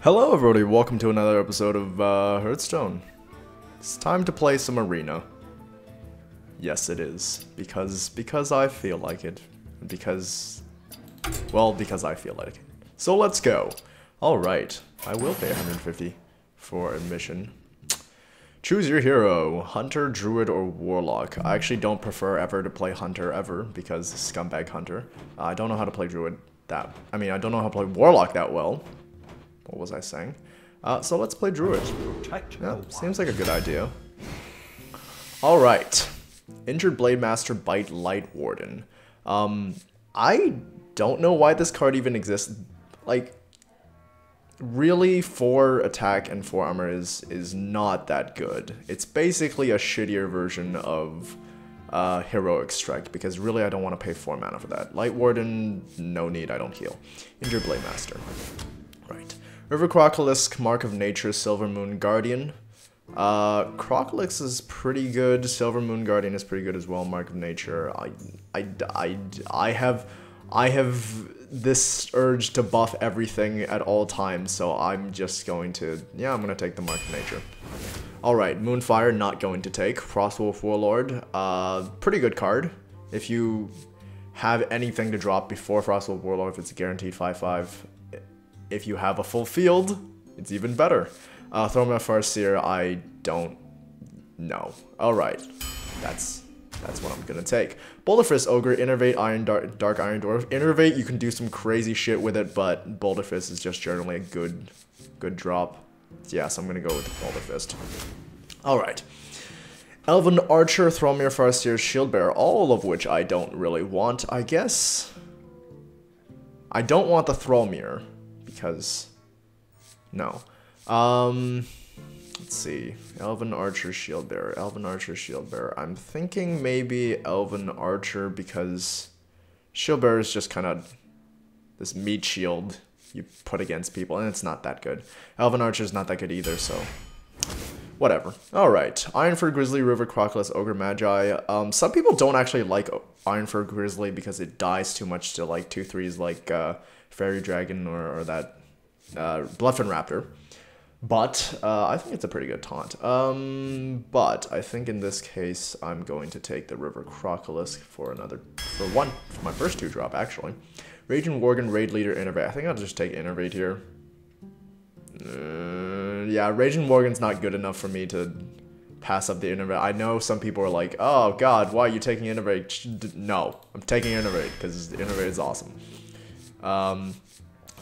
Hello everybody, welcome to another episode of Hearthstone. It's time to play some arena. Yes it is, because I feel like it. Because I feel like it. So let's go. Alright, I will pay 150 for admission. Choose your hero, Hunter, Druid, or Warlock. I actually don't prefer ever to play Hunter ever, because scumbag Hunter. I don't know how to play Druid I don't know how to play Warlock that well. What was I saying? So let's play Druid. Yeah, seems like a good idea. Alright. Injured Blade Master, Bite, Light Warden. I don't know why this card even exists. Like, really, 4 attack and 4 armor is not that good. It's basically a shittier version of Heroic Strike, because really I don't want to pay 4 mana for that. Light Warden, no need, I don't heal. Injured Blade Master. Right. River Crocolisk, Mark of Nature, Silver Moon Guardian. Crocolisk is pretty good. Silver Moon Guardian is pretty good as well. Mark of Nature. I have this urge to buff everything at all times, so I'm just going to, yeah, I'm gonna take the Mark of Nature. Alright, Moonfire, not going to take. Frostwolf Warlord, pretty good card. If you have anything to drop before Frostwolf Warlord, if it's a guaranteed 5/5, if you have a full field, it's even better. Thorma Farseer, I don't know. Alright, that's what I'm gonna take. Boulderfist Ogre, Innervate, Dark Iron Dwarf. Innervate, you can do some crazy shit with it, but Boulderfist is just generally a good drop. Yeah, so I'm gonna go with Boulderfist. Alright. Elven Archer, Thromir Farseer, Shieldbearer, all of which I don't really want, I guess. I don't want the Thromir, because no. Let's see. Elven Archer, Shieldbearer. Elven Archer, Shieldbearer. I'm thinking maybe Elven Archer, because Shieldbearer is just kind of this meat shield you put against people, and it's not that good. Elven Archer is not that good either, so whatever. Alright. Ironfur Grizzly, River Crocolisk, Ogre Magi. Some people don't actually like Ironfur Grizzly because it dies too much to like 2/3s like Fairy Dragon or that Bluffin Raptor. But I think it's a pretty good taunt. But I think in this case I'm going to take the River Crocolisk for my first 2-drop actually. Raging Worgen, Raid Leader, Innervate. I think I'll just take Innervate here. Yeah, Raging Worgen's not good enough for me to pass up the Innervate. I know some people are like, oh god, why are you taking Innervate? No, I'm taking Innervate because Innervate is awesome.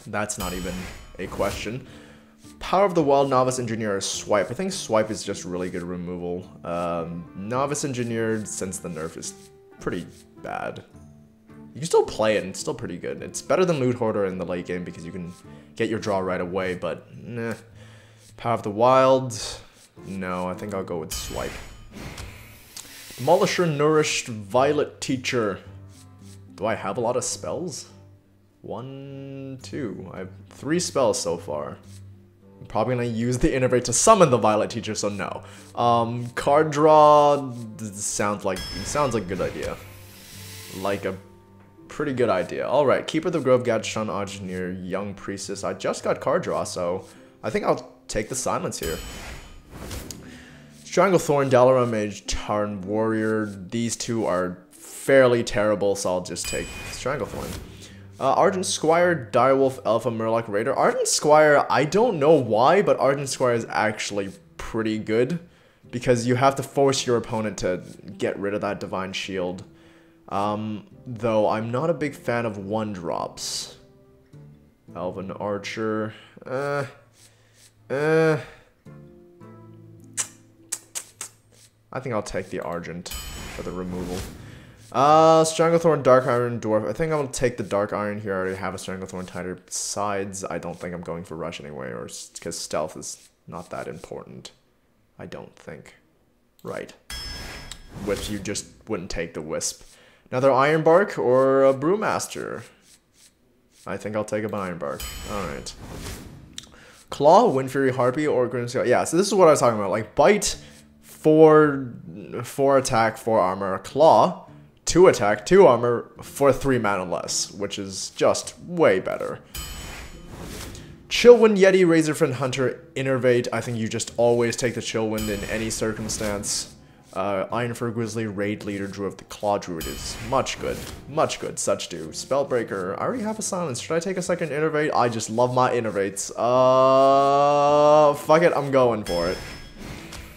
That's not even a question. Power of the Wild, Novice Engineer, Swipe. I think Swipe is just really good removal. Novice Engineer, since the nerf, is pretty bad. You can still play it and it's still pretty good. It's better than Loot Hoarder in the late game because you can get your draw right away, but nah. Power of the Wild, no, I think I'll go with Swipe. Demolisher, Nourished, Violet Teacher. Do I have a lot of spells? 1, 2. I have 3 spells so far. I'm probably gonna use the Innervate to summon the Violet Teacher, so no. Card draw sounds like a good idea. Like a pretty good idea. Alright, Keeper of the Grove, Gadgeton, Engineer, Young Priestess. I just got card draw, so I think I'll take the silence here. Stranglethorn, Dalaran Mage, Tarn Warrior. These two are fairly terrible, so I'll just take Stranglethorn. Argent Squire, Direwolf, Alpha, Murloc, Raider. Argent Squire, I don't know why, but Argent Squire is actually pretty good, because you have to force your opponent to get rid of that Divine Shield. Though I'm not a big fan of 1-drops. Elven Archer, I think I'll take the Argent for the removal. Stranglethorn, Dark Iron, Dwarf. I think I'm gonna take the Dark Iron here. I already have a Stranglethorn tighter. Besides, I don't think I'm going for Rush anyway, or because stealth is not that important. I don't think. Right. Which you just wouldn't take the Wisp. Another Ironbark or a Brewmaster. I think I'll take a Ironbark. Alright. Claw, Windfury, Harpy, or Grimskull. Yeah, so this is what I was talking about. Like, Bite, 4 attack, 4 armor. Claw, 2 attack, 2 armor for 3 mana less, which is just way better. Chillwind, Yeti, Razorfin, Hunter, Innervate. I think you just always take the Chillwind in any circumstance. Ironfur, Grizzly, Raid Leader, Druid. The Claw Druid is much good. Much good. Such do. Spellbreaker. I already have a Silence. Should I take a second Innervate? I just love my Innervates. Fuck it. I'm going for it.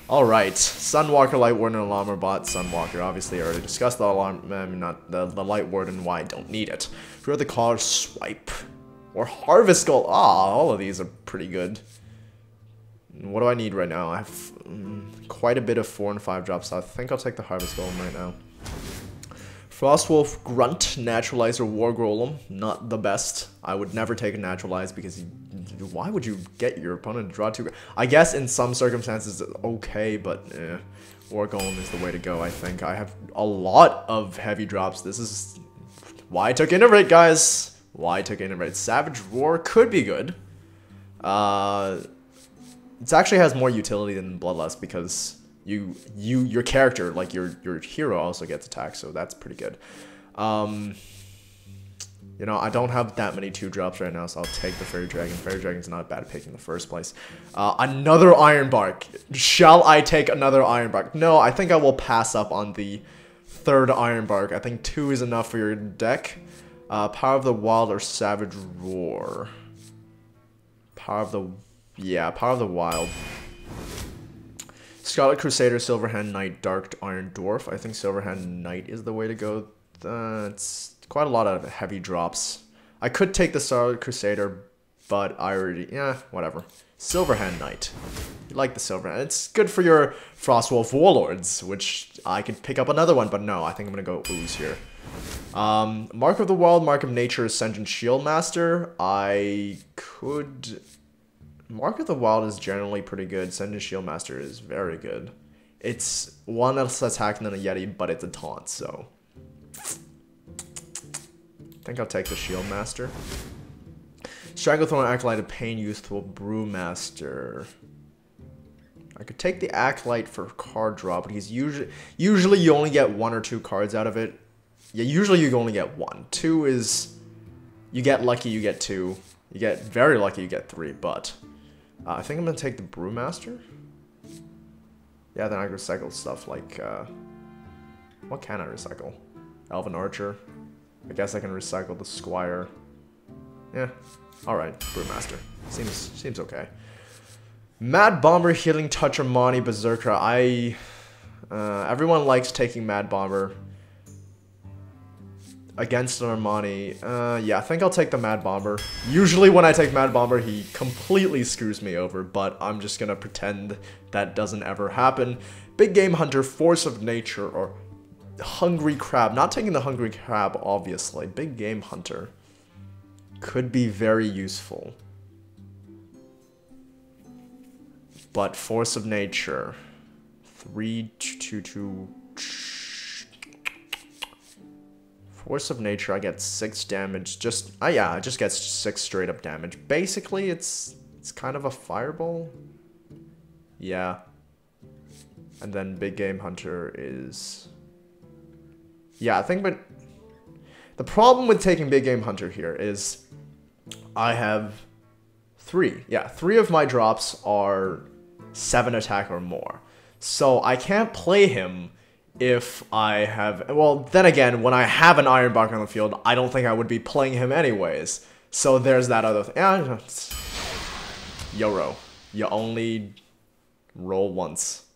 Alright. Sunwalker, Light Warden, Alarmer Bot. Sunwalker. Obviously, I already discussed the Alarm. Not the Light Warden. Why I don't need it. Draw the card. Swipe. Or Harvest Gold. All of these are pretty good. What do I need right now? I have quite a bit of 4 and 5 drops, so I think I'll take the Harvest Golem right now. Frostwolf, Grunt, Naturalizer, War Golem. Not the best. I would never take a Naturalize because why would you get your opponent to draw 2? I guess in some circumstances it's okay, but War Golem is the way to go, I think. I have a lot of heavy drops. This is why I took Innervate, guys. Why I took Innervate. Savage Roar could be good. It actually has more utility than Bloodlust because your character, like your hero, also gets attacked, so that's pretty good. You know, I don't have that many 2-drops right now, so I'll take the Fairy Dragon. Fairy Dragon's not a bad pick in the first place. Another Ironbark. Shall I take another Ironbark? No, I think I will pass up on the 3rd Ironbark. I think 2 is enough for your deck. Power of the Wild or Savage Roar. Power of the Wild. Scarlet Crusader, Silverhand Knight, Dark Iron Dwarf. I think Silverhand Knight is the way to go. It's quite a lot of heavy drops. I could take the Scarlet Crusader, but I already... yeah, whatever. Silverhand Knight. You like the Silverhand. It's good for your Frostwolf Warlords, which I could pick up another one, but no, I think I'm going to go Ooze here. Mark of the Wild, Mark of Nature, Ascension Shieldmaster. I could... Mark of the Wild is generally pretty good. Ascension Shieldmaster is very good. It's one that's attacking than a Yeti, but it's a taunt, so... I think I'll take the Shieldmaster. Stranglethorn, Acolyte of Pain, Youthful Brewmaster. I could take the Acolyte for card draw, but he's usually you only get 1 or 2 cards out of it. Yeah, usually you only get 1. 2 is... you get lucky, you get 2. You get very lucky, you get 3, but... I think I'm going to take the Brewmaster. Yeah, then I recycle stuff like... what can I recycle? Elven Archer. I guess I can recycle the Squire. Yeah. Alright, Brewmaster. Seems okay. Mad Bomber, Healing Touch, Armani, Berserker. Everyone likes taking Mad Bomber against an Armani. Yeah, I think I'll take the Mad Bomber. Usually when I take Mad Bomber, he completely screws me over, but I'm just gonna pretend that doesn't ever happen. Big Game Hunter, Force of Nature, or Hungry Crab. Not taking the Hungry Crab, obviously. Big Game Hunter could be very useful. But Force of Nature. 3/2/2. Force of Nature, I get 6 damage. Yeah, it just gets 6 straight up damage. Basically, it's kind of a fireball. Yeah. And then Big Game Hunter is... yeah, I think, but... the problem with taking Big Game Hunter here is... I have 3. Yeah, 3 of my drops are 7 attack or more. So I can't play him if I have... well, then again, when I have an Ironbark on the field, I don't think I would be playing him anyways. So there's that other thing. Yeah, YOLO. You only roll once,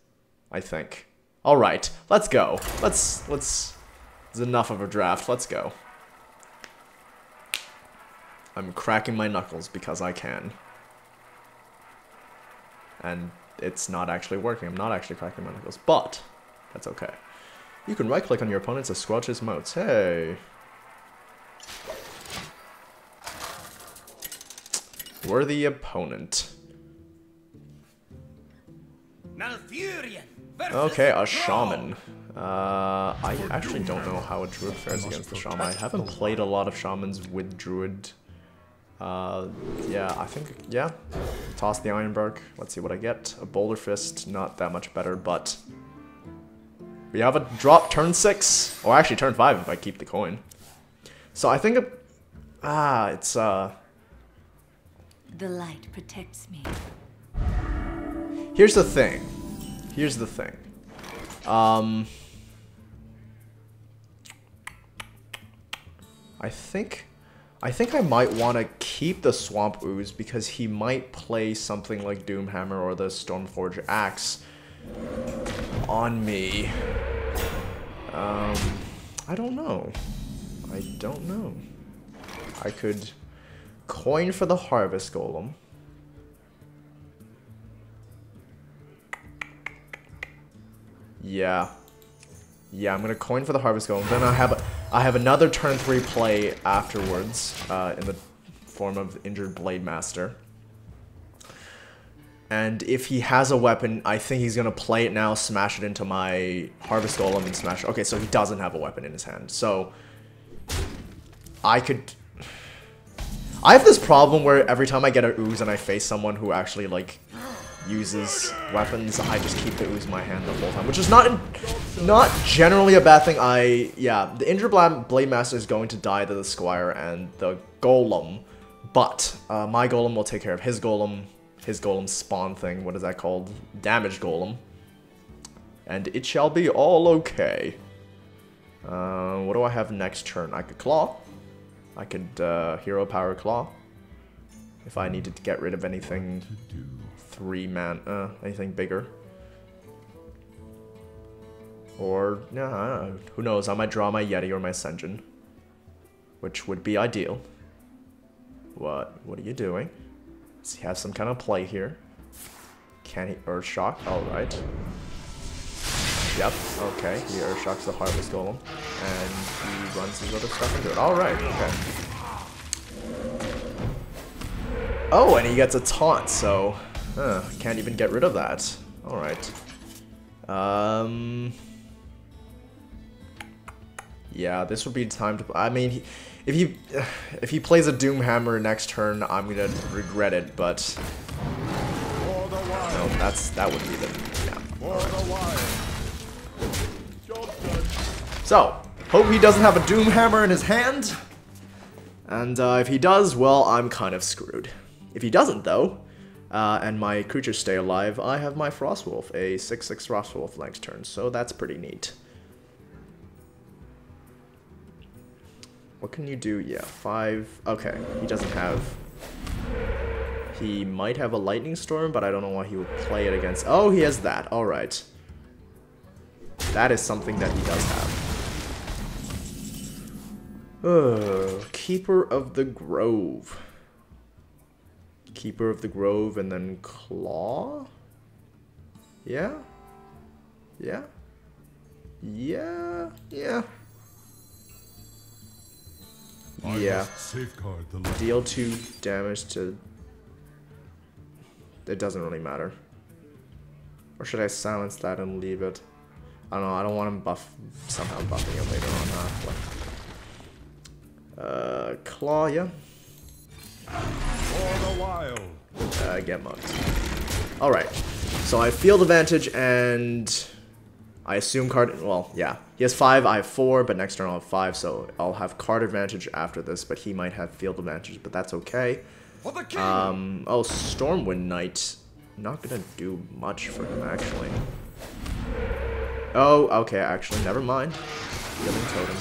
I think. Alright, let's go. Let's... it's enough of a draft. Let's go. I'm cracking my knuckles because I can. And it's not actually working. I'm not actually cracking my knuckles, but that's okay. You can right-click on your opponent to squelch his motes. Hey! Worthy opponent. Okay, a shaman. I actually don't know how a druid fares against the shaman. I haven't played a lot of shamans with druid. Yeah, I think, yeah. Toss the Ironbark. Let's see what I get. A Boulder Fist, not that much better, but... we have a drop turn 6. Or actually turn 5 if I keep the coin. So I think... it's, The light protects me. Here's the thing. Here's the thing. I think I might want to keep the Swamp Ooze because he might play something like Doomhammer or the Stormforge Axe on me. I don't know. I don't know. I could coin for the Harvest Golem. Yeah. Yeah, I'm gonna coin for the Harvest Golem. Then I have another turn 3 play afterwards, in the form of Injured Blade Master. And if he has a weapon, I think he's gonna play it now, smash it into my Harvest Golem, and smash. Okay, so he doesn't have a weapon in his hand. So I have this problem where every time I get an Ooze and I face someone who actually like uses weapons, I just keep the Ooze in my hand the whole time, which is not generally a bad thing. Yeah, the Injured Blade Master is going to die to the Squire and the Golem, but my Golem will take care of his Golem spawn thing. What is that called? Damage Golem. And it shall be all okay. What do I have next turn? I could Claw. I could Hero Power Claw. If I needed to get rid of anything 3-man, anything bigger. Or, yeah, who knows, I might draw my Yeti or my Senjin. Which would be ideal. What are you doing? Does he have some kind of play here? Can he Earthshock? Alright. Yep, okay, he Earthshocks the Harvest Golem. And he runs his other stuff into it. Alright, okay. Oh, and he gets a taunt, so... can't even get rid of that. Alright. Yeah, this would be time to... I mean, if he plays a Doomhammer next turn, I'm gonna regret it, but... No, that would be the... Yeah. Alright. So, hope he doesn't have a Doomhammer in his hand. And if he does, well, I'm kind of screwed. If he doesn't, though, and my creatures stay alive, I have my Frostwolf, a 6/6 Frostwolf next turn, so that's pretty neat. What can you do? Yeah, 5. Okay, he doesn't have... He might have a Lightning Storm, but I don't know why he would play it against... Oh, he has that. Alright. That is something that he does have. Keeper of the Grove. Keeper of the Grove and then Claw? Yeah? Yeah? Yeah? Yeah. Yeah. Deal 2 damage to... It doesn't really matter. Or should I silence that and leave it? I don't know, I don't want him somehow buffing it later on. Claw, yeah. Get mugged. Alright, so I have field advantage and I assume card, well, yeah. He has 5, I have 4, but next turn I'll have 5, so I'll have card advantage after this, but he might have field advantage, but that's okay. Oh, Stormwind Knight. Not gonna do much for him, actually. Oh, okay, actually, never mind. Healing Totem.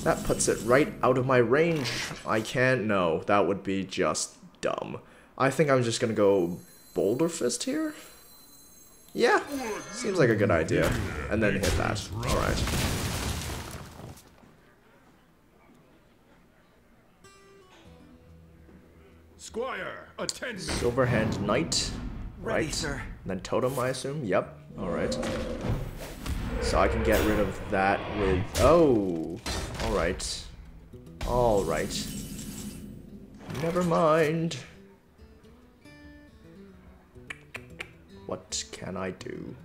That puts it right out of my range. I can't, no, that would be just dumb. I think I'm just gonna go Boulder Fist here? Yeah, seems like a good idea. And then hit that. Alright. Squire, attend me. Silverhand Knight. Right. Ready, sir. And then Totem, I assume? Yep. Alright. So I can get rid of that with... Oh! Alright. Alright. Never mind. What can I do?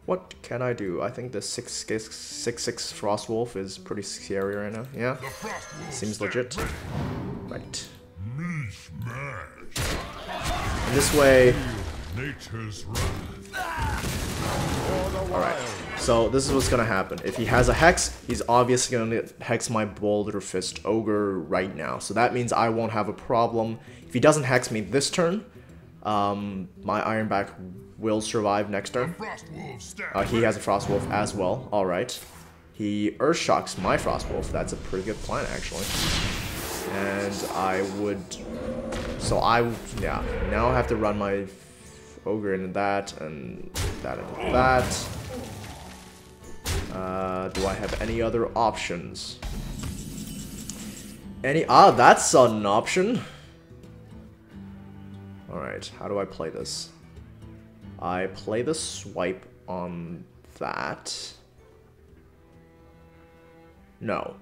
What can I do? I think the 6/6 Frostwolf is pretty scary right now. Yeah? Seems legit. Right. And this way... Alright. So this is what's gonna happen. If he has a Hex, he's obviously gonna Hex my Boulder Fist Ogre right now. So that means I won't have a problem. If he doesn't Hex me this turn, my Ironback will survive next turn. He has a Frostwolf as well. Alright. He Earthshocks my Frostwolf. That's a pretty good plan, actually. And I would... So yeah. Now I have to run my Ogre into that, and that into that. Do I have any other options? That's an option. Alright, how do I play this? I play the swipe on that. No.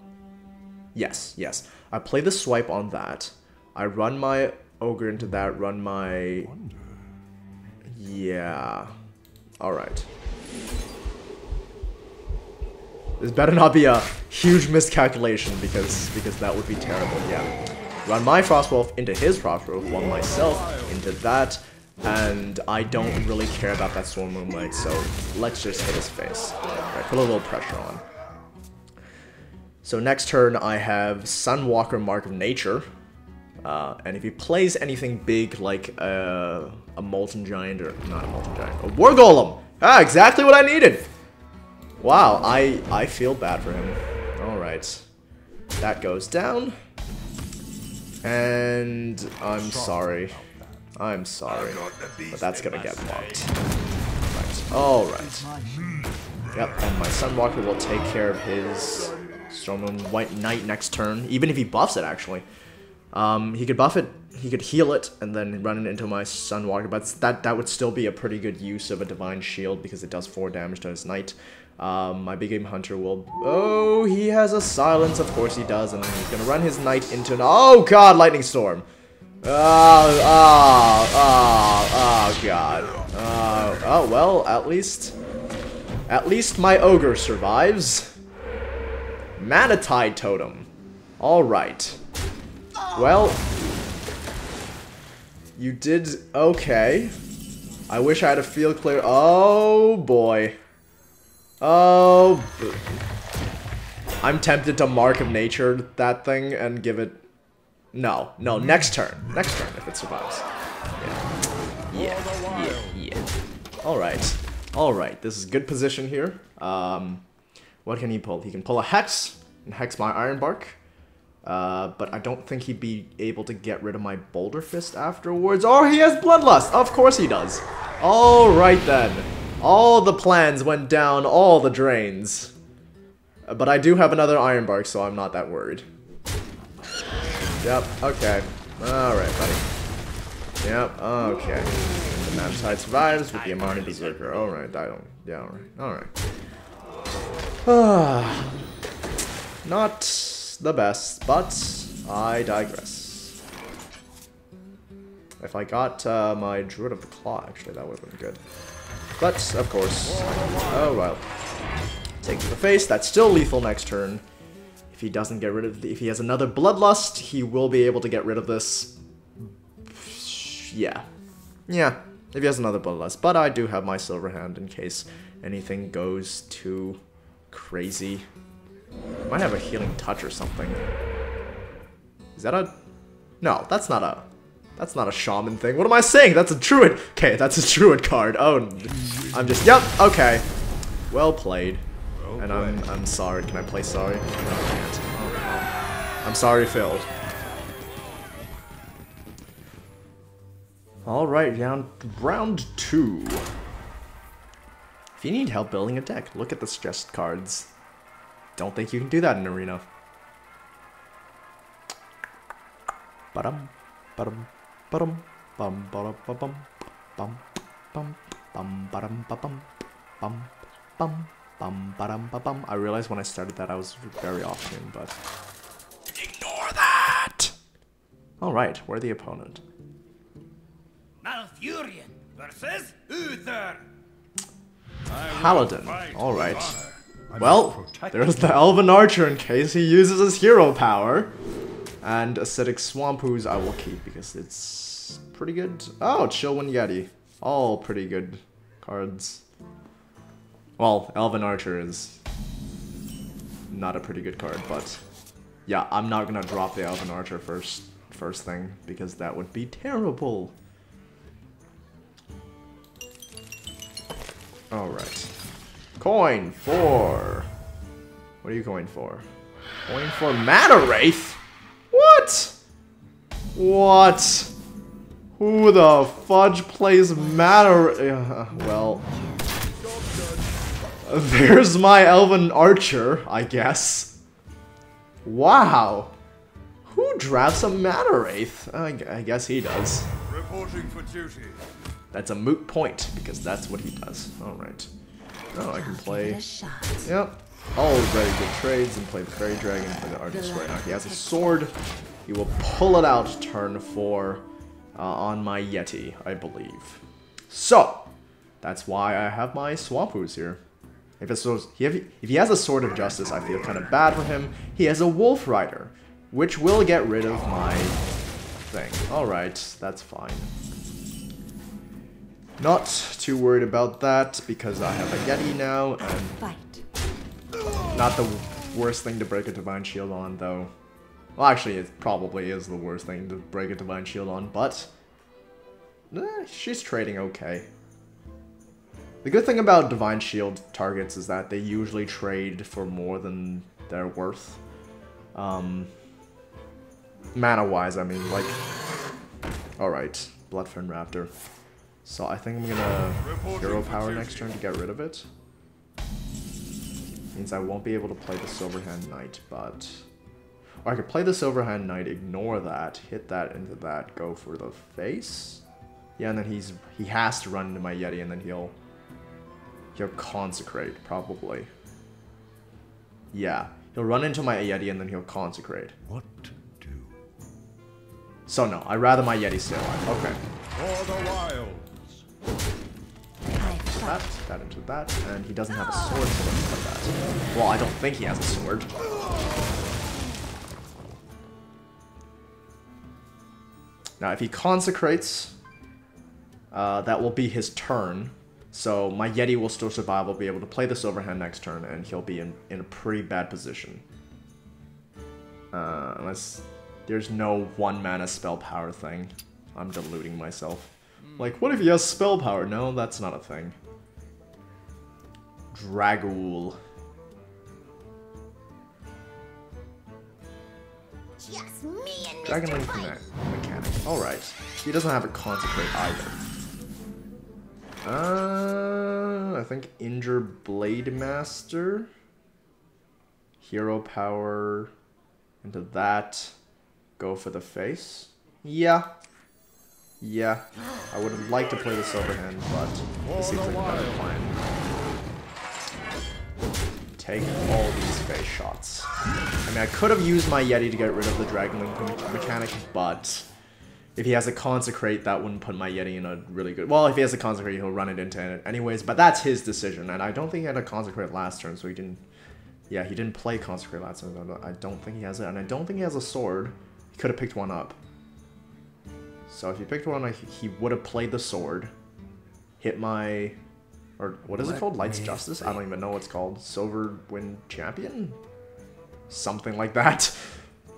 Yes. I play the swipe on that. I run my Ogre into that, run my... Yeah. Alright. This better not be a huge miscalculation because that would be terrible. Yeah. Run my Frostwolf into his Frostwolf, run myself into that, and I don't really care about that Storm Moonlight, so let's just hit his face. Alright, put a little pressure on. So next turn I have Sunwalker Mark of Nature, and if he plays anything big like a Molten Giant, or not a Molten Giant, a War Golem! Ah, exactly what I needed! Wow, I feel bad for him. Alright. That goes down. And I'm sorry. I'm sorry. But that's gonna get blocked. Right. Alright. Yep, and my Sunwalker will take care of his Stormmoon White Knight next turn. Even if he buffs it, actually. He could buff it, he could heal it, and then run it into my Sunwalker, but that would still be a pretty good use of a Divine Shield because it does 4 damage to his Knight. My Big Game Hunter will... Oh, he has a Silence, of course he does, and then he's gonna run his Knight into an... Oh god, Lightning Storm! Oh god. Oh well, at least my Ogre survives. Manatide Totem. Alright. Well, you did okay. I wish I had a field clear. Oh boy. Oh. I'm tempted to Mark of Nature that thing and give it... No, next turn. Next turn if it survives. Yeah. Alright, this is good position here. What can he pull? He can pull a Hex and Hex my Ironbark. But I don't think he'd be able to get rid of my Boulder Fist afterwards. Oh, he has Bloodlust! Of course he does. Alright then. All the plans went down all the drains. But I do have another Ironbark, so I'm not that worried. Yep, okay. Alright, buddy. Yep, okay. The Manatide survives with the Amani Berserker. Alright, I don't... Yeah, alright. Not the best, but I digress. If I got my Druid of the Claw, actually, that would have been good. But, of course, oh well. Take to the face, that's still lethal next turn. If he doesn't get rid of if he has another Bloodlust, he will be able to get rid of this. Yeah, if he has another Bloodlust. But I do have my Silver Hand in case anything goes too crazy. Might have a Healing Touch or something. Is that a... No, that's not a Shaman thing. What am I saying? That's a Druid. Okay, that's a Druid card. Oh, I'm just... Yep, okay. Well played. And I'm sorry. Can I play sorry? No, I can't. Oh, no. I'm sorry, Phil. Alright, round 2. If you need help building a deck, look at the stressed cards. Don't think you can do that in Arena. Ba-dum, ba-dum, ba-dum, bum, ba-dum, ba-bum, bum, bum, bum, ba-dum, ba-bum, bum, bum, bum, ba-dum, ba-bum. I realized when I started that I was very off tune, but ignore that. Alright, we're the opponent. Malfurion versus Uther. Paladin. Alright. Well, there's the Elven Archer in case he uses his hero power. And Acidic Swamp Ooze I will keep because it's pretty good. Oh, Chillwind Yeti. All pretty good cards. Well, Elven Archer is not a pretty good card, but yeah, I'm not gonna drop the Elven Archer first thing because that would be terrible. Alright. Coin for... What are you going for? Coin for Mana Wraith? What? What? Who the fudge plays Mana... well... There's my Elven Archer, I guess. Wow. Who drafts a Mana Wraith? I guess he does. Reporting for duty. That's a moot point, because that's what he does. Alright. Oh, I can play... Yep. All very good trades, and play the Fairy Dragon, play the Artist right now. He has a sword. He will pull it out turn 4 on my Yeti, I believe. So, that's why I have my Swampoos here. If he has a Sword of Justice, I feel kind of bad for him. He has a Wolf Rider, which will get rid of my thing. Alright, that's fine. Not too worried about that, because I have a Yeti now, and not the worst thing to break a Divine Shield on, though. Well, actually, it probably is the worst thing to break a Divine Shield on, but she's trading okay. The good thing about Divine Shield targets is that they usually trade for more than they're worth. Mana-wise, I mean, like... Alright, Bloodfen Raptor. So I think I'm gonna Hero Power next turn to get rid of it. Means I won't be able to play the Silverhand Knight, but... Or I could play the Silverhand Knight, ignore that, hit that into that, go for the face? Yeah, and then he has to run into my Yeti, and then he'll Consecrate, probably. Yeah, he'll run into my Yeti, and then he'll Consecrate. What to do? So no, I'd rather my Yeti stay alive. Okay. For the wilds. That into that, and he doesn't have a sword, so let's put that. Well, I don't think he has a sword. Now, if he Consecrates, that will be his turn. So my Yeti will still survive, will be able to play the Silverhand next turn, and he'll be in a pretty bad position. Unless there's no 1-mana spell power thing. I'm deluding myself. Like, what if he has spell power? No, that's not a thing. Dragul. Just me and Dragon Mr. Link White. mechanic. Alright. He doesn't have a Consecrate either. I think Injure Blade Master. Hero Power into that. Go for the face. Yeah. Yeah. I would have liked to play the Silverhand, but this seems like a better plan. Take all these face shots. I mean, I could have used my Yeti to get rid of the Dragon Link mechanic, but if he has a Consecrate, that wouldn't put my Yeti in a really good... Well, if he has a Consecrate, he'll run it into it anyways, but that's his decision, and I don't think he had a Consecrate last turn, so he didn't... Yeah, he didn't play Consecrate last turn, so I don't think he has it, and I don't think he has a sword. He could have picked one up. So if he picked one up, he would have played the sword, hit my... Or what is it called? Light's Justice? I don't even know what it's called. Silver Wind Champion? Something like that.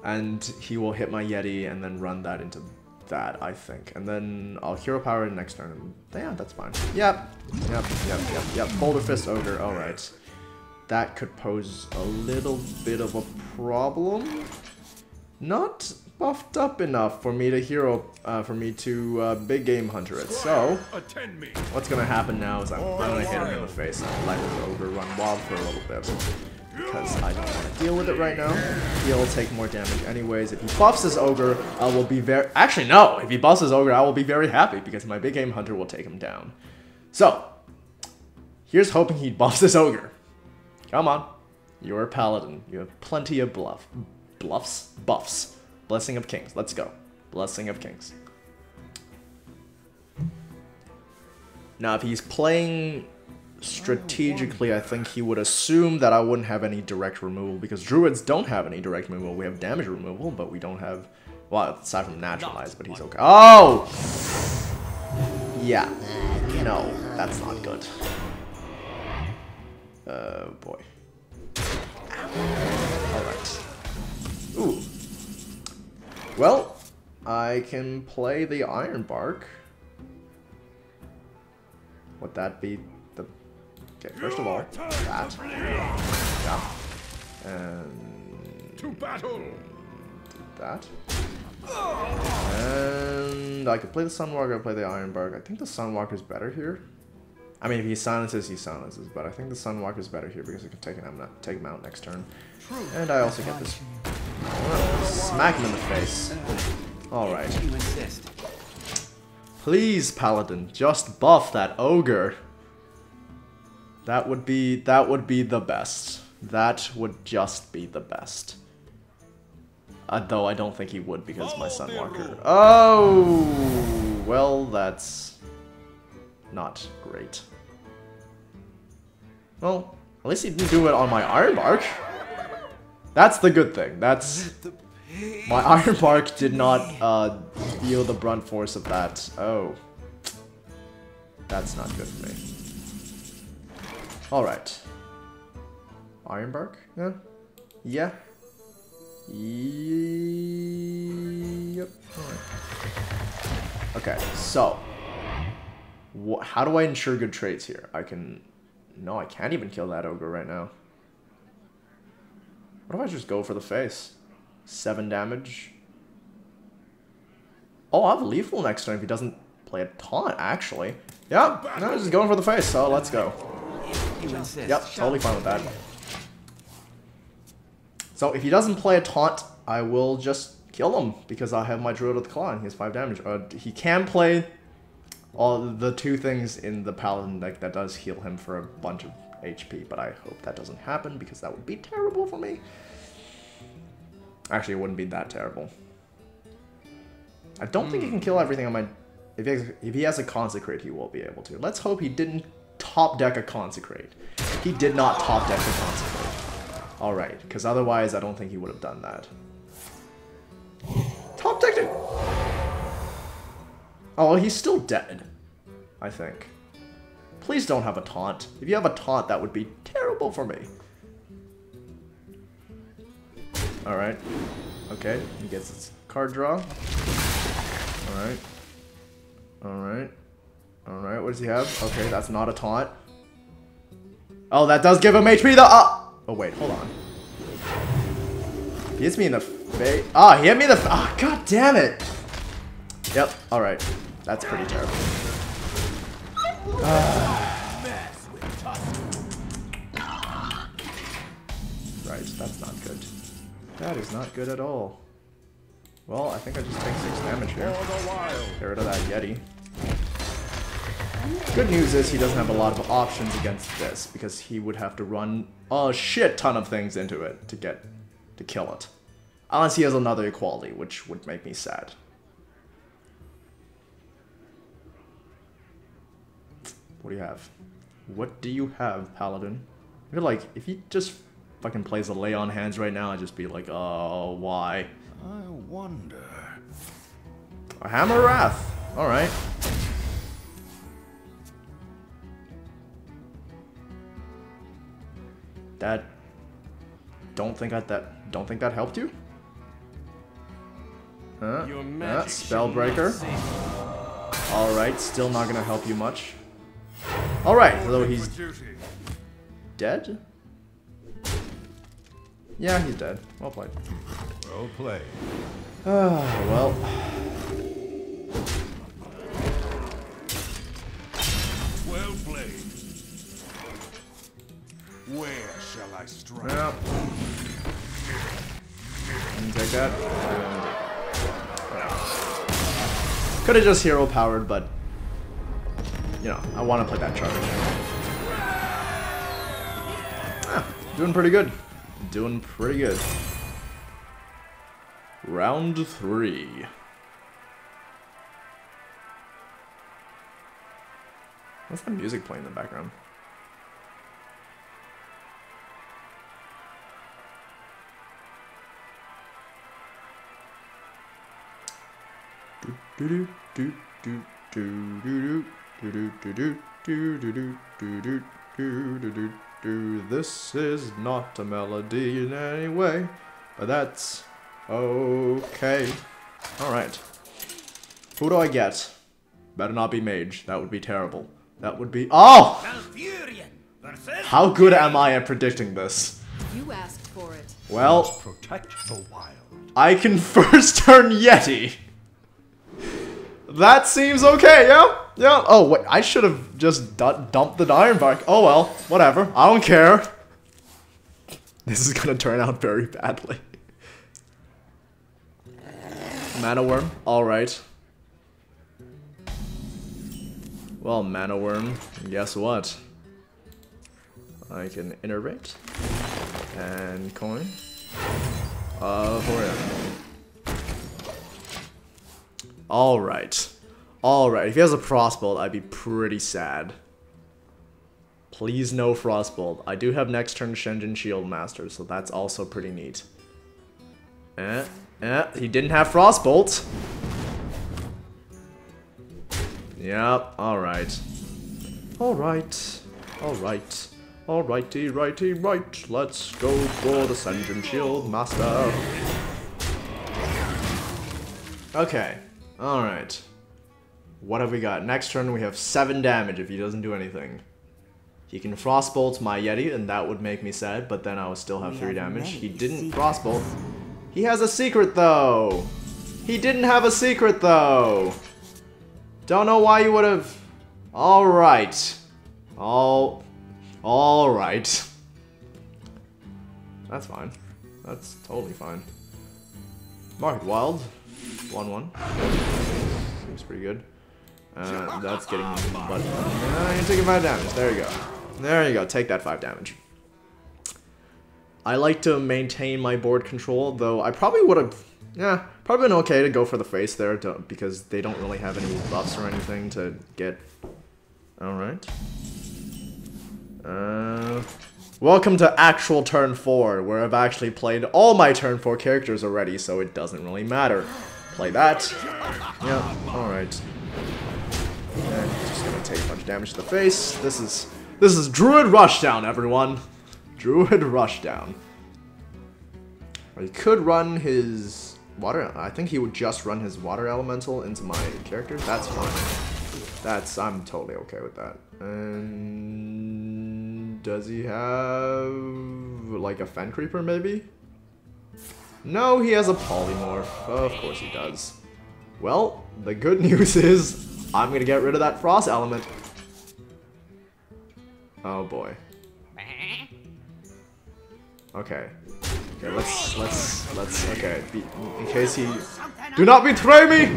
And he will hit my Yeti and then run that into that, I think. And then I'll Hero Power next turn. And yeah, that's fine. Yep. Boulder Fist Ogre. Alright. That could pose a little bit of a problem. Not buffed up enough for me to Big Game Hunter it. So, what's gonna happen now is I'm gonna hit him in the face and let his Ogre run wild for a little bit. Because I don't want to deal with it right now. He'll take more damage anyways. If he buffs his Ogre, I will be very... Actually, no! If he buffs his Ogre, I will be very happy because my Big Game Hunter will take him down. So, here's hoping he buffs this Ogre. Come on. You're a Paladin. You have plenty of buffs. Blessing of Kings. Let's go. Blessing of Kings. Now, if he's playing strategically, I think he would assume that I wouldn't have any direct removal, because Druids don't have any direct removal. We have damage removal, but we don't have... Well, aside from Naturalize, but he's okay. Oh! Yeah. No, that's not good. Oh boy. Alright. Ooh. Well, I can play the Iron Bark. Would that be the... Okay, first of all, that. Yeah. And... To battle! that. And I could play the Sunwalker, I play the Iron Bark. I think the Sunwalker's better here. I mean, if he silences, he silences. But I think the Sunwalker's better here because I can take him out next turn. And I also get this. Smack him in the face. Alright. Please, Paladin, just buff that ogre. That would be the best. That would just be the best. Though I don't think he would because of my Sunwalker. Oh, well, that's not great. Well, at least he didn't do it on my Iron Bark. That's the good thing. That's... My Iron Bark did not feel the brunt force of that. Oh. That's not good for me. Alright. Iron Bark? Yeah? Yeah. Yep. Alright. Okay, so. How do I ensure good trades here? I can... No, I can't even kill that ogre right now. What if I just go for the face? 7 damage. Oh, I'll have lethal next turn if he doesn't play a taunt, actually. Yeah, no, just going for the face, so let's go. Yep, totally fine with that. So if he doesn't play a taunt, I will just kill him because I have my Druid of the Claw and he has 5 damage. He can play all the 2 things in the Paladin deck that does heal him for a bunch of HP, but I hope that doesn't happen because that would be terrible for me. Actually, it wouldn't be that terrible. I don't think he can kill everything on my... If he has a Consecrate, he will be able to. Let's hope he didn't top deck a Consecrate. He did not top deck a Consecrate. Alright, because otherwise I don't think he would have done that. Top decked it! Oh, well, he's still dead. I think. Please don't have a taunt. If you have a taunt, that would be terrible for me. Alright. Okay, he gets his card draw. Alright. Alright. Alright, what does he have? Okay, that's not a taunt. Oh, that does give him HP though! Oh, wait, hold on. He hits me in the face. Ah, he hit me in the ah, god damn it! Yep, alright. That's pretty terrible. Right, that's not good. That is not good at all. Well, I think I just take 6 damage here. Get rid of that Yeti. Good news is he doesn't have a lot of options against this because he would have to run a shit ton of things into it to kill it. Unless he has another equality, which would make me sad. What do you have? What do you have, Paladin? I feel like if he just fucking plays a lay on hands right now, I'd just be like, oh, why? I wonder. A Hammer Wrath. Alright. That don't think that helped you? Spellbreaker. Alright, still not gonna help you much. Alright, though he's dead? Yeah, he's dead. Well played. Well played. Well. Well played. Where shall I strike? Yeah. Take that. Could have just hero powered, but you know, I want to play that charge. Doing pretty good. Doing pretty good. Round 3. What's that music playing in the background? This is not a melody in any way, but that's okay. Alright. Who do I get? Better not be mage. That would be terrible. That would be— Oh! Malfurion versus How good am I at predicting this? You asked for it. Well, Protect the wild. I can first turn Yeti. That seems okay, yeah? Yeah. Oh, wait, I should have just dumped the Ironbark. Oh well, whatever. I don't care. This is gonna turn out very badly. Mana Worm, alright. Well, Mana Worm, guess what? I can innervate. And coin. Alright. Alright, if he has a Frostbolt, I'd be pretty sad. Please no Frostbolt. I do have next turn Shenzhen Shield Master, so that's also pretty neat. He didn't have Frostbolt. Yep, alright. Alright. Alright. Alrighty, righty, right. Let's go for the Shenzhen Shield Master. Okay. Alright. What have we got? Next turn we have 7 damage if he doesn't do anything. He can Frostbolt my Yeti, and that would make me sad, but then I would still have 3 damage. He didn't Frostbolt. He has a secret, though! He didn't have a secret, though! Don't know why you would have... Alright. Alright. That's fine. That's totally fine. Market Wild. 1-1. Seems pretty good. That's getting... But you're taking 5 damage. There you go. There you go. Take that 5 damage. I like to maintain my board control, though I probably would have... Yeah, probably been okay to go for the face there, because they don't really have any buffs or anything to get... Alright. Welcome to actual turn 4, where I've actually played all my turn 4 characters already, so it doesn't really matter. Play that. Yeah, alright. And just gonna take a bunch of damage to the face. This is Druid Rushdown, everyone. Druid Rushdown. Or he could run his water. I think he would just run his water elemental into my character. That's fine. I'm totally okay with that. And does he have like a Fen Creeper maybe? No, he has a Polymorph. Of course he does. Well, the good news is I'm gonna get rid of that Frost element. Oh boy. Okay. Okay, let's, okay, in case he... Do not betray me!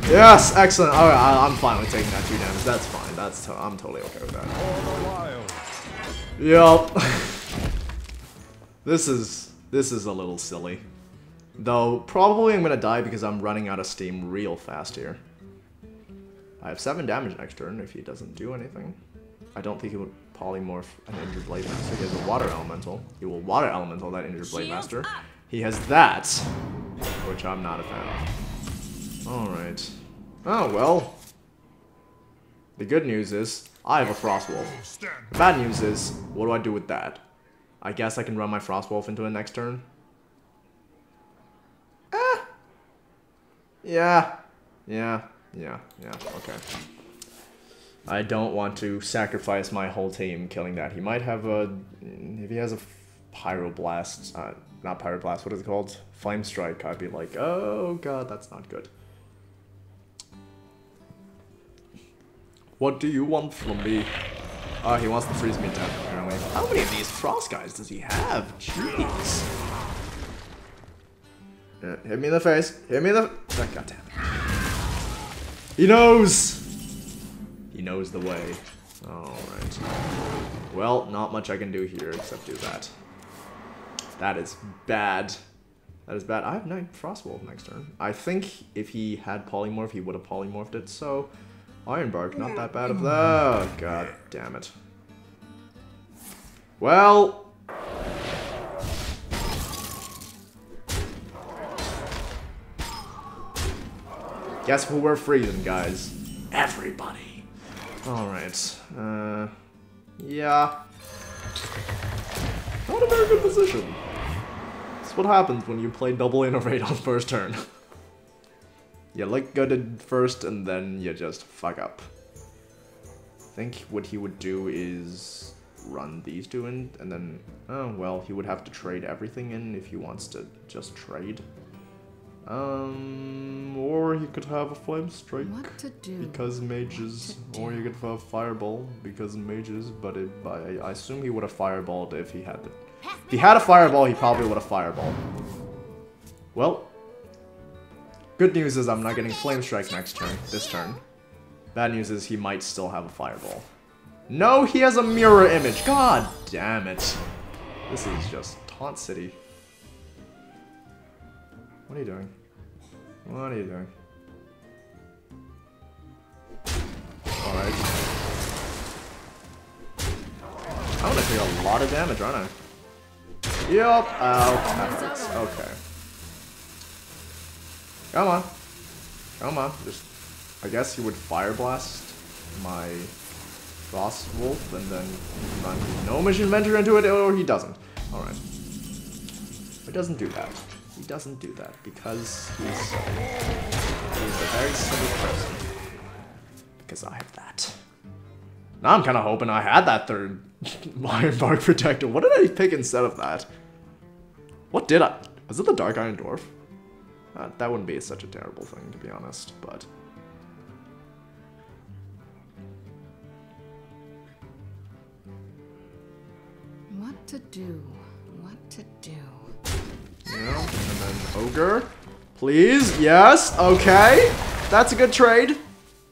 Yes, excellent. Alright, I'm fine with taking that 2 damage. That's fine. I'm totally okay with that. Yup. This is a little silly. Though, probably I'm gonna die because I'm running out of steam real fast here. I have 7 damage next turn if he doesn't do anything. I don't think he would polymorph an Injured Blade Master. He has a Water Elemental. He will Water Elemental that Injured Blade Master. He has that, which I'm not a fan of. Alright. Oh, well. The good news is, I have a Frostwolf. The bad news is, what do I do with that? I guess I can run my Frostwolf into the next turn. Yeah, okay. I don't want to sacrifice my whole team killing that. He might have a... If he has a Pyroblast... not Pyroblast, what is it called? Flame Strike, I'd be like, oh god, that's not good. What do you want from me? Oh, he wants to freeze me to death, apparently. How many of these Frost guys does he have? Jeez. Yeah, hit me in the face. Hit me in the... Oh, god damn it. He knows! He knows the way. Alright. Well, not much I can do here except do that. That is bad. That is bad. I have 9 Frostwolf next turn. I think if he had Polymorph, he would have Polymorphed it, so... Ironbark, not that bad of that. Oh, god damn it. Well... Guess who we're freezing, guys? Everybody. Alright. Yeah. Not a very good position. That's what happens when you play double innovate on first turn. You look good at first and then you just fuck up. I think what he would do is run these two in and then, oh well, he would have to trade everything in if he wants to just trade. Or he could have a flame strike because mages, or he could have fireball because mages. But I assume he would have fireballed if he had the. If he had a fireball, he probably would have fireballed. Well, good news is I'm not getting flame strike next turn. This turn. Bad news is he might still have a fireball. No, he has a mirror image. God damn it! This is just Taunt City. What are you doing? What are you doing? Alright. I'm gonna take a lot of damage, aren't I? Yup. Ow. That hurts. Okay. Come on. Come on. Just. I guess he would Fire Blast my Frost Wolf and then run Gnomish Inventor into it, or he doesn't. Alright. He doesn't do that. He doesn't do that because he's a very simple person. Because I have that. Now I'm kind of hoping I had that third Iron Bark Protector. What did I pick instead of that? What did I? Was it the Dark Iron Dwarf? That wouldn't be such a terrible thing, to be honest, but... What to do? What to do? Yeah, and then Ogre. Please, yes, okay. That's a good trade.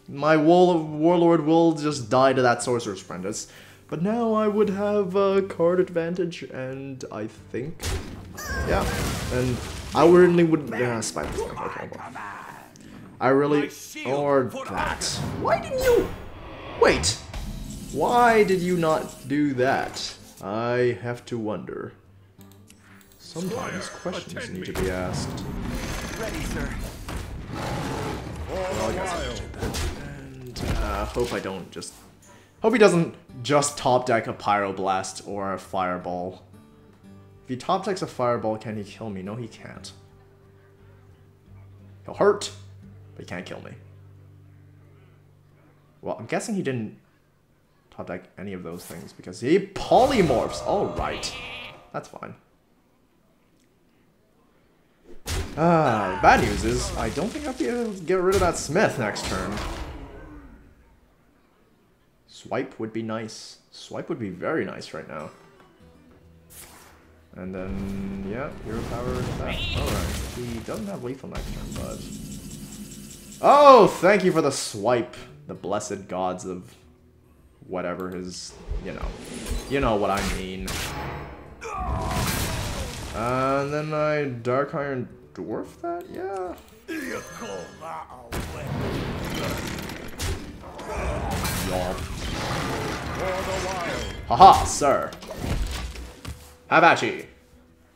My Warlord will just die to that Sorcerer's Apprentice. But now I would have a card advantage, and I think... Yeah, and I really would... Spite this thing, okay, well. I really... Or that. Why didn't you... Wait. Why did you not do that? I have to wonder. Sometimes questions need to be asked. Ready, sir. Well, I guess I did that. And hope I don't just... Hope he doesn't just top deck a Pyroblast or a Fireball. If he top decks a Fireball, can he kill me? No, he can't. He'll hurt, but he can't kill me. Well, I'm guessing he didn't top deck any of those things because he polymorphs. Alright. That's fine. Bad news is, I don't think I'll be able to get rid of that Smith next turn. Swipe would be nice. Swipe would be very nice right now. And then, yeah, Hero Power that. Alright, he doesn't have lethal next turn, but... Oh, thank you for the swipe. The blessed gods of whatever his, you know what I mean. And then I Dark Iron Dwarf that? Yeah. You call that a Y'all. Haha, sir. Have at ye.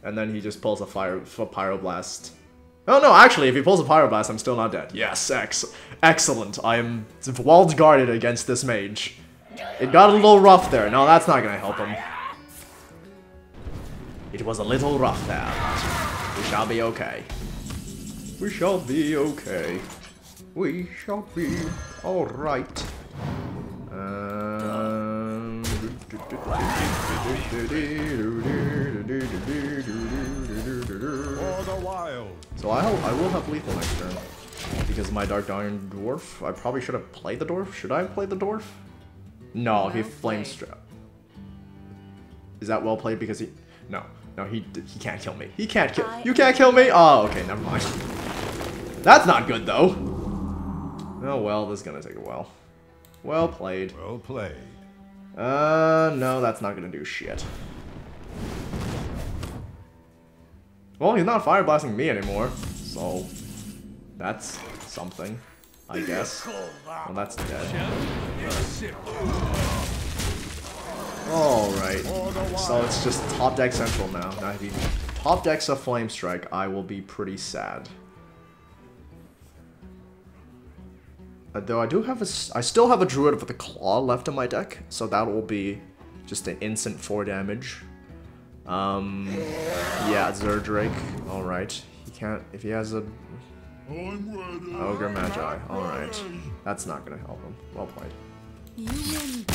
And then he just pulls a Pyroblast. Oh no, actually, if he pulls a Pyroblast, I'm still not dead. Yes, excellent. I am walled guarded against this mage. It got a little rough there. No, that's not gonna help him. It was a little rough there. We shall be okay. We shall be okay. We shall be alright. So I will have lethal next turn. Because of my Dark Iron Dwarf. I probably should have played the Dwarf. Should I have played the Dwarf? No, he Flame Strap. Is that well played because he... No, he can't kill me. He can't kill... You can't kill me? Oh, okay, never mind. That's not good, though. Oh, well, this is gonna take a while. Well played. Well played. No, that's not gonna do shit. Well, he's not fire blasting me anymore, so that's something, I guess. Well, that's dead. Alright, so it's just top deck central now. Now if he top decks a Flame Strike, I will be pretty sad. Though I still have a Druid with a Claw left in my deck, so that will be Just an instant 4 damage. Yeah, Zerdrake. Alright. He can't... If he has a... Ogre Magi. Alright. That's not gonna help him. Well played. You win.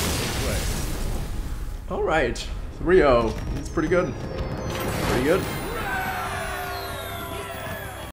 Alright. 3-0. It's pretty good. Pretty good.